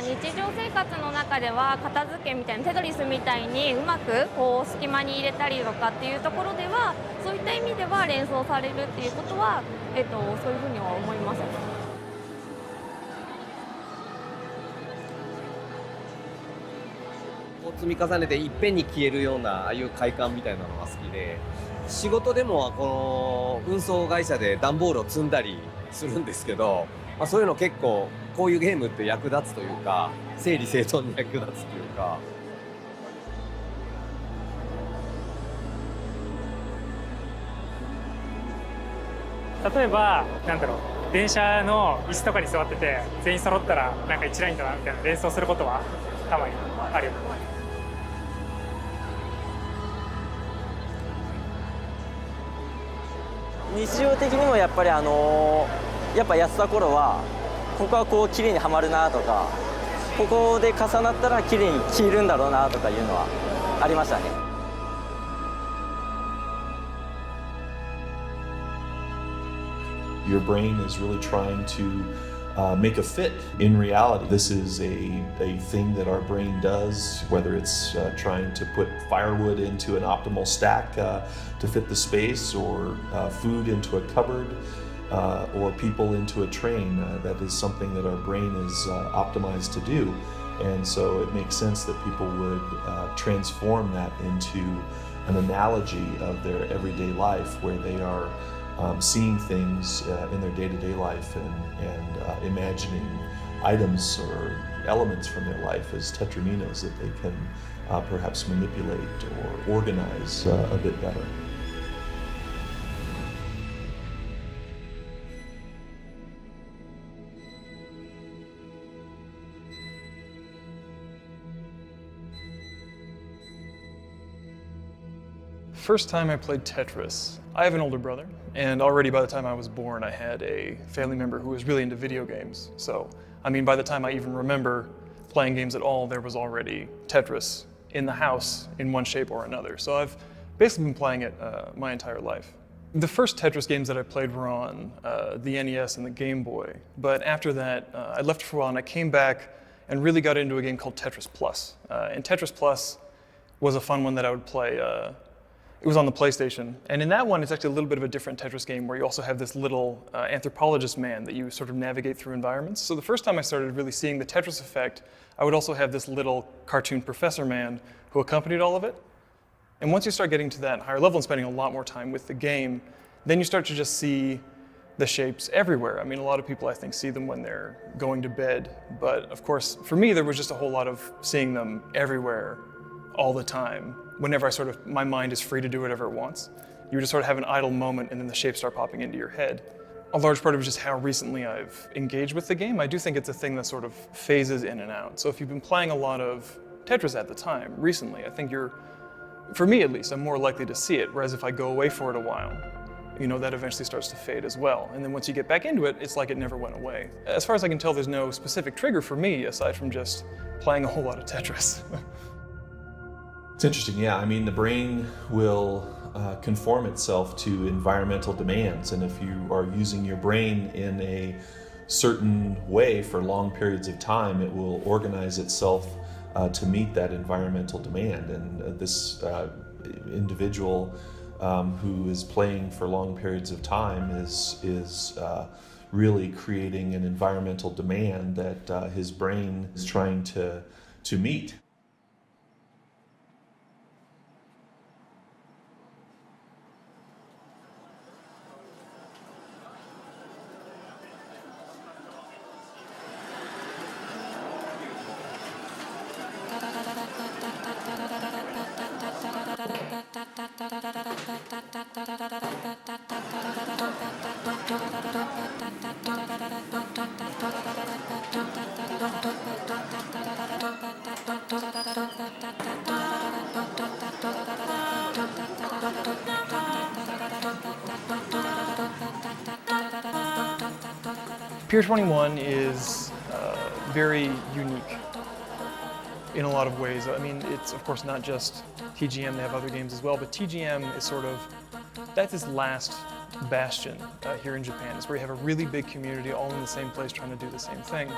日常生活の中では片付けみたいなテトリスみたいにうまくこう隙間に入れたりとかっていうところではそういった意味では連想されるっていうことは、そういうふうには思います。積み重ねていっぺんに消えるようなああいう快感みたいなのが好きで、仕事でもこの運送会社で段ボールを積んだりするんですけど、そういうの結構こういうゲームって役立つというか、整理整頓に役立つというか。例えば電車の椅子とかに座ってて全員揃ったらなんか一ラインだなみたいな連想することはたまにあるよね。日常的にもやっぱりやっぱやってた頃はここはこう綺麗にはまるなとか、ここで重なったら綺麗に消えるんだろうなとかいうのはありましたね。Your brain is really trying to make a fit in reality. This is a thing that our brain does, whether it's trying to put firewood into an optimal stack to fit the space, or food into a cupboard, or people into a train. That is something that our brain is optimized to do. And so it makes sense that people would transform that into an analogy of their everyday life, where they are seeing things in their day-to-day life and imagining items or elements from their life as tetraminos that they can perhaps manipulate or organize a bit better. First time I played Tetris, I have an older brother, and already by the time I was born, I had a family member who was really into video games. So, I mean, by the time I even remember playing games at all, there was already Tetris in the house in one shape or another. So I've basically been playing it my entire life. The first Tetris games that I played were on the NES and the Game Boy, but after that, I left for a while and I came back and really got into a game called Tetris Plus. And Tetris Plus was a fun one that I would play. It was on the PlayStation, and in that one, it's actually a little bit of a different Tetris game where you also have this little anthropologist man that you sort of navigate through environments. So the first time I started really seeing the Tetris effect, I would also have this little cartoon professor man who accompanied all of it. And once you start getting to that higher level and spending a lot more time with the game, then you start to just see the shapes everywhere. I mean, a lot of people, I think, see them when they're going to bed, but of course, for me, there was just a whole lot of seeing them everywhere all the time. Whenever my mind is free to do whatever it wants, you just sort of have an idle moment and then the shapes start popping into your head. A large part of it is just how recently I've engaged with the game. I do think it's a thing that sort of phases in and out. So if you've been playing a lot of Tetris at the time, recently, I think for me at least, I'm more likely to see it. Whereas if I go away for it a while, that eventually starts to fade as well. And then once you get back into it, it's like it never went away. As far as I can tell, there's no specific trigger for me aside from just playing a whole lot of Tetris. It's interesting, yeah. I mean, the brain will conform itself to environmental demands, and if you are using your brain in a certain way for long periods of time, it will organize itself to meet that environmental demand. And this individual who is playing for long periods of time is really creating an environmental demand that his brain is trying to meet. Pier 21 is very unique in a lot of ways. I mean, it's of course not just TGM, they have other games as well, but TGM is that's its last bastion here in Japan. It's where you have a really big community all in the same place trying to do the same thing.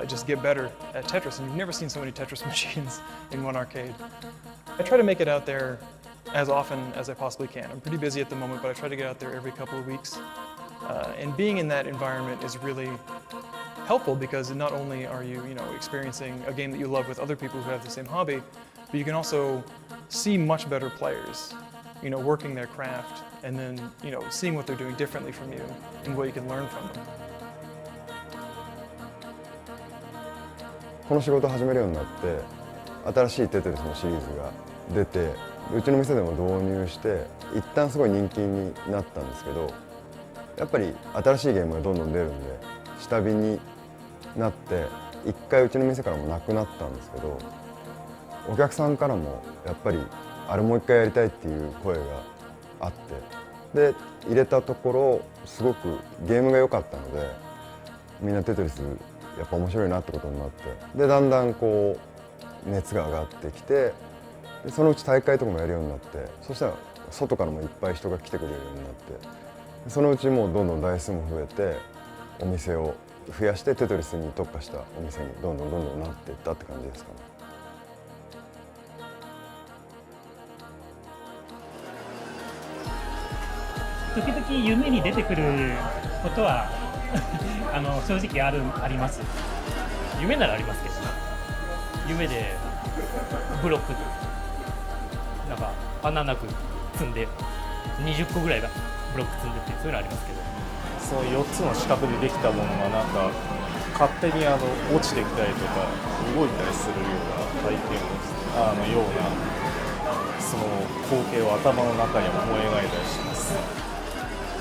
just get better at Tetris, and you've never seen so many Tetris machines in one arcade. I try to make it out there as often as I possibly can. I'm pretty busy at the moment, but I try to get out there every couple of weeks. And being in that environment is really helpful because not only are you, experiencing a game that you love with other people who have the same hobby, but you can also see much better players, working their craft, and then, seeing what they're doing differently from you and what you can learn from them. この仕事を始めるようになって新しいテトリスのシリーズが出てうちの店でも導入して一旦すごい人気になったんですけどやっぱり新しいゲームがどんどん出るんで下火になって一回うちの店からもなくなったんですけどお客さんからもやっぱりあれもう一回やりたいっていう声があってで入れたところすごくゲームが良かったのでみんなテトリスやっぱ面白いなってことになってでだんだんこう熱が上がってきてでそのうち大会とかもやるようになってそしたら外からもいっぱい人が来てくれるようになってそのうちもうどんどん台数も増えてお店を増やしてテトリスに特化したお店にどんどんなっていったって感じですかね。時々夢に出てくることは正直あります。夢ならありますけど、夢でブロックなんか穴なく積んで20個ぐらいがブロック積んでてそういうのありますけど、その4つの四角でできたものがなんか勝手に落ちてきたりとか動いたりするような体験をようなその光景を頭の中に思い描いたりします。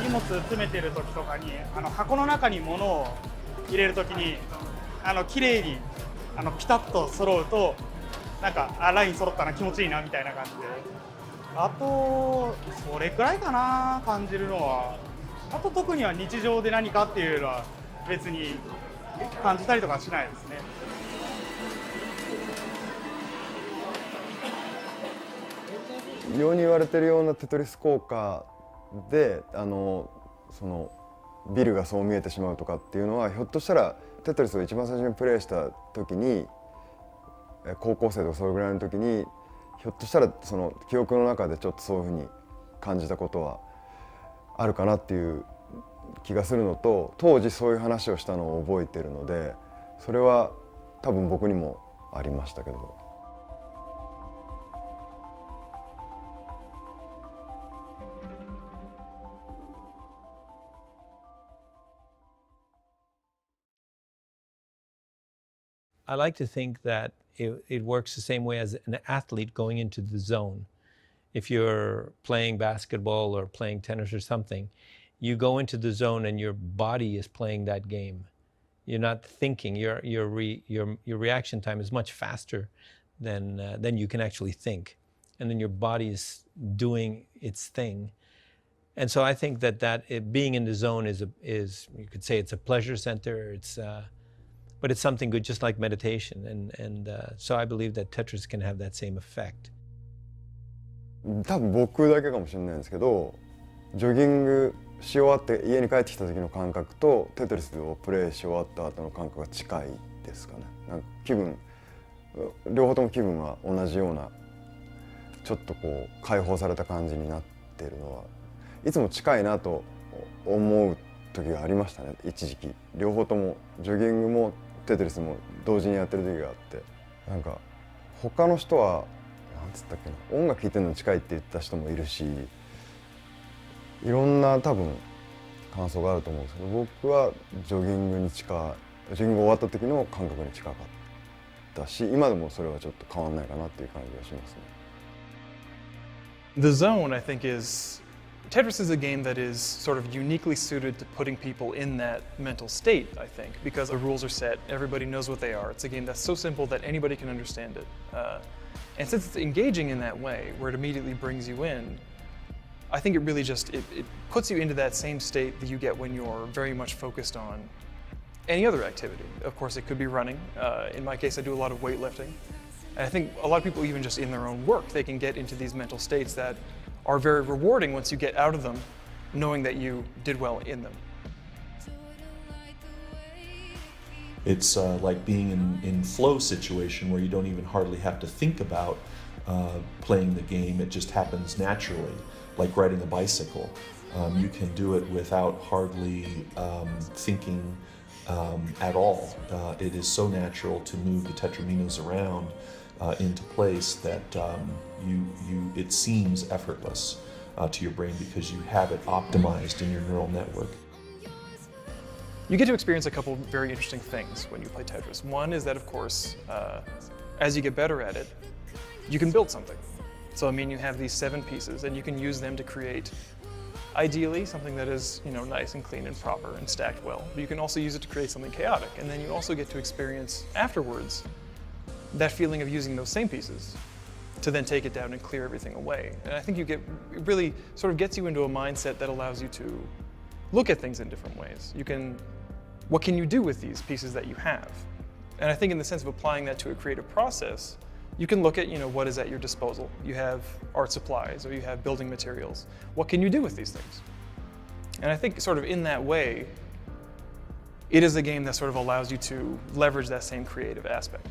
荷物詰めてる時とかに箱の中に物を入れる時に綺麗にピタッと揃うとなんかライン揃ったな気持ちいいなみたいな感じであとそれくらいかな感じるのはあと特には日常で何かっていうのは別に感じたりとかしないですね。ように言われてるようなテトリス効果でそのビルがそう見えてしまうとかっていうのはひょっとしたらテトリスを一番最初にプレイした時に高校生とかそれぐらいの時にひょっとしたらその記憶の中でちょっとそういうふうに感じたことはあるかなっていう気がするのと当時そういう話をしたのを覚えてるのでそれは多分僕にもありましたけど。I like to think that it works the same way as an athlete going into the zone. If you're playing basketball or playing tennis or something, you go into the zone and your body is playing that game. You're not thinking. Your reaction time is much faster than you can actually think, and then your body is doing its thing. And so I think that being in the zone is you could say it's a pleasure center. But it's something good, just like meditation, and so I believe that Tetris can have that same effect. 多分僕だけかもしれないんですけど、ジョギングし終わって家に帰ってきた時の感覚とテトリスをプレイし終わった後の感覚が近いですかね。なんか両方とも気分は同じようなちょっとこう解放された感じになっているのはいつも近いなと思う時がありましたね。一時期両方ともジョギングもテトリスも同時にやってる時があって、なんか他の人はなんつったっけな、音楽聴いてるのに近いって言った人もいるし、いろんな多分感想があると思うんですけど、僕はジョギング終わった時の感覚に近かったし、今でもそれはちょっと変わんないかなっていう感じがしますね。The zone, I think, Tetris is a game that is sort of uniquely suited to putting people in that mental state, I think, because the rules are set, everybody knows what they are. It's a game that's so simple that anybody can understand it. And since it's engaging in that way, where it immediately brings you in, I think it really it puts you into that same state that you get when you're very much focused on any other activity. Of course, it could be running. In my case, I do a lot of weightlifting. And I think a lot of people, even just in their own work, they can get into these mental states that are very rewarding once you get out of them, knowing that you did well in them. It's like being in flow situation where you don't even hardly have to think about playing the game. It just happens naturally, like riding a bicycle. You can do it without hardly thinking at all. It is so natural to move the tetraminos around into place that it seems effortless to your brain because you have it optimized in your neural network. You get to experience a couple very interesting things when you play Tetris. One is that, of course, as you get better at it, you can build something. So I mean, you have these 7 pieces, and you can use them to create, ideally, something that is, you know, nice and clean and proper and stacked well. But you can also use it to create something chaotic, and then you also get to experience afterwards that feeling of using those same pieces to then take it down and clear everything away. And I think it really sort of gets you into a mindset that allows you to look at things in different ways. What can you do with these pieces that you have? And I think in the sense of applying that to a creative process, you can look at, you know, what is at your disposal. You have art supplies or you have building materials. What can you do with these things? And I think sort of in that way, it is a game that sort of allows you to leverage that same creative aspect.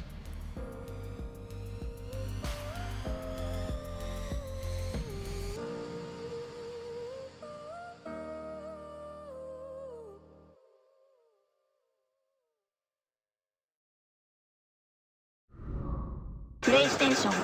PlayStation